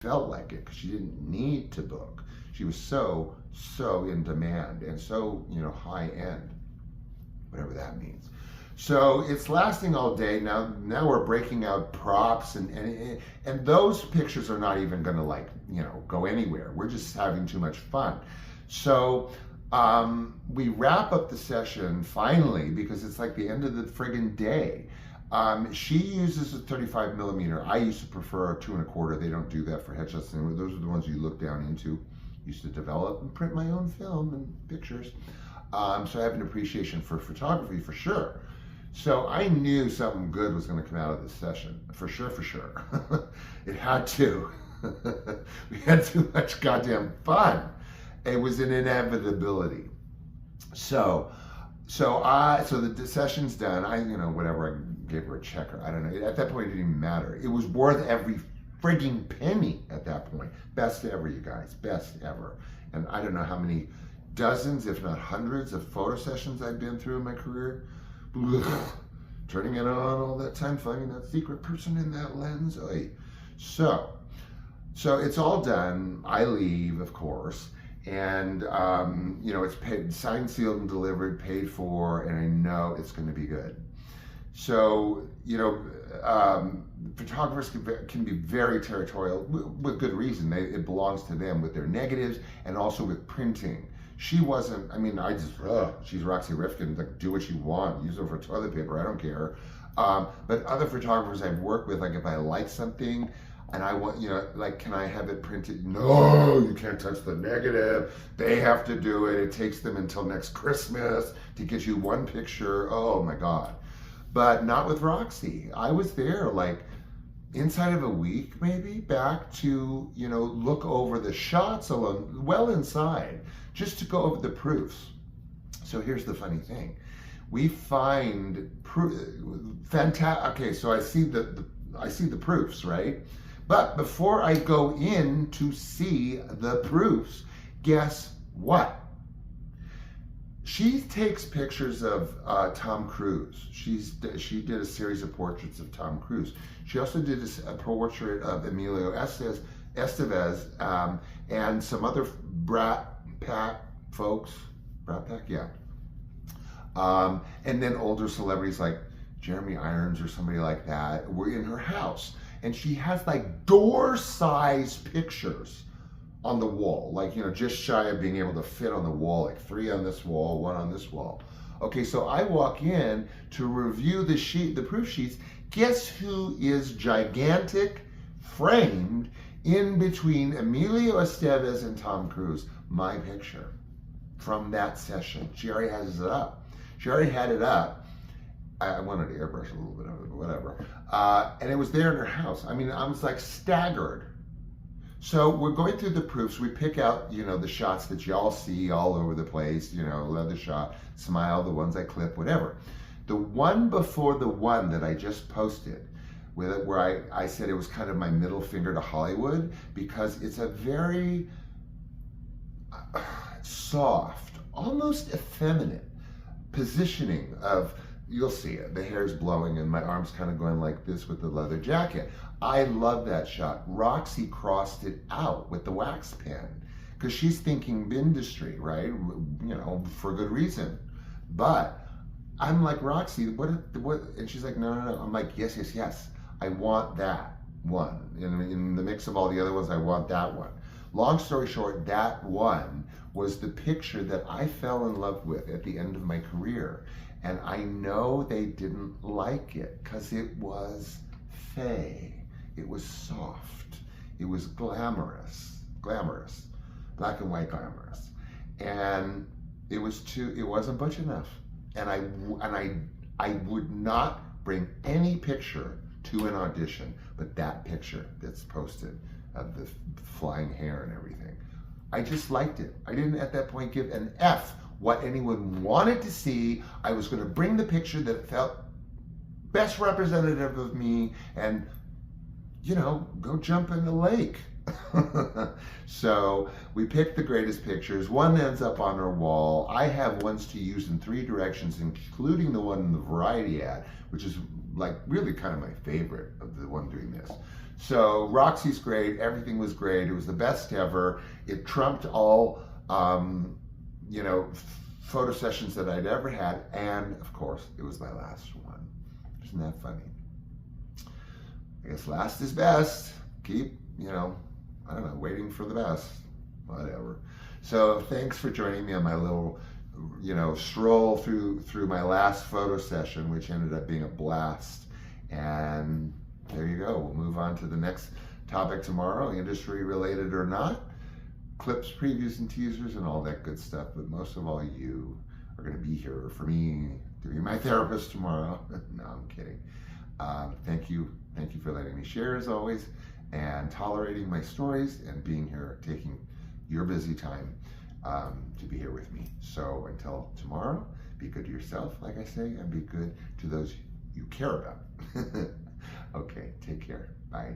felt like it because she didn't need to book. She was so in demand and so, high end, whatever that means. So it's lasting all day. Now we're breaking out props, and those pictures are not even going to go anywhere. We're just having too much fun. So we wrap up the session finally because it's like the end of the friggin' day. She uses a 35 millimeter. I used to prefer a 2.25. They don't do that for headshots anymore. Those are the ones you look down into. Used to develop and print my own film and pictures. So I have an appreciation for photography for sure. So I knew something good was going to come out of this session, for sure. It had to. We had too much goddamn fun. It was an inevitability. So the session's done. I gave her a checker. I don't know. At that point, it didn't even matter. It was worth every frigging penny at that point. Best ever, you guys. Best ever. And I don't know how many dozens, if not hundreds, of photo sessions I've been through in my career. Turning it on all that time, finding that secret person in that lens. Oy. So it's all done. I leave, of course, and it's paid, signed, sealed, and delivered, paid for, and I know it's going to be good. So photographers can be very territorial with good reason. It belongs to them with their negatives and also with printing. She wasn't, she's ROXY RIFKIN, like, do what you want, use it for toilet paper, I don't care. But other photographers I've worked with, like if I like something and I want, can I have it printed? No, you can't touch the negative. They have to do it. It takes them until next Christmas to get you one picture. Oh my God. But not with ROXY. I was there like inside of a week, maybe, back to, look over the shots alone, well inside, just to go over the proofs. So here's the funny thing. We find fantastic. Okay, so I see the proofs, right? But before I go in to see the proofs, guess what? She takes pictures of Tom Cruise. She did a series of portraits of Tom Cruise. She also did a portrait of Emilio Estevez and some other Brat Pack folks. Brat Pack, yeah. And then older celebrities like Jeremy Irons or somebody like that were in her house. And she has like door-sized pictures on the wall, like, just shy of being able to fit on the wall, like 3 on this wall, 1 on this wall. Okay, so I walk in to review the proof sheets. Guess who is gigantic, framed in between Emilio Estevez and Tom Cruise? My picture from that session. She already has it up. She already had it up. I wanted to airbrush a little bit of it, but whatever. And it was there in her house. I was like staggered. So we're going through the proofs. We pick out, the shots that y'all see all over the place, leather shot, smile, the ones I clip, whatever. The one before the one that I just posted, where I said it was kind of my middle finger to Hollywood, because it's a very soft, almost effeminate positioning of, you'll see it, the hair's blowing and my arm's kind of going like this with the leather jacket. I love that shot. ROXY crossed it out with the wax pen because she's thinking industry, right? For good reason. But I'm like, ROXY, what? And she's like, no. I'm like, yes. I want that one. In the mix of all the other ones, I want that one. Long story short, that one was the picture that I fell in love with at the end of my career. And I know they didn't like it because it was fey. It was soft. It was glamorous, black and white glamorous. And it wasn't butch enough. And I would not bring any picture to an audition, but that picture that's posted of the flying hair and everything. I just liked it. I didn't at that point give an F what anyone wanted to see. I was going to bring the picture that felt best representative of me and, go jump in the lake. So we picked the greatest pictures. One ends up on our wall. I have ones to use in 3 directions, including the one in the variety ad, which is like really kind of my favorite of the one doing this. So ROXY's great. Everything was great. It was the best ever. It trumped all, you know, photo sessions that I'd ever had. And of course, it was my last one. Isn't that funny? I guess last is best. Keep, you know, I don't know, waiting for the best. Whatever. So thanks for joining me on my little, you know, stroll through my last photo session, which ended up being a blast. And there you go. We'll move on to the next topic tomorrow, industry related or not. Clips, previews, and teasers, and all that good stuff. But most of all, you are going to be here for me to be my therapist tomorrow. No, I'm kidding. Thank you for letting me share as always, and tolerating my stories, and being here, taking your busy time to be here with me. So until tomorrow, be good to yourself, like I say, and be good to those you care about. Okay, take care. Bye.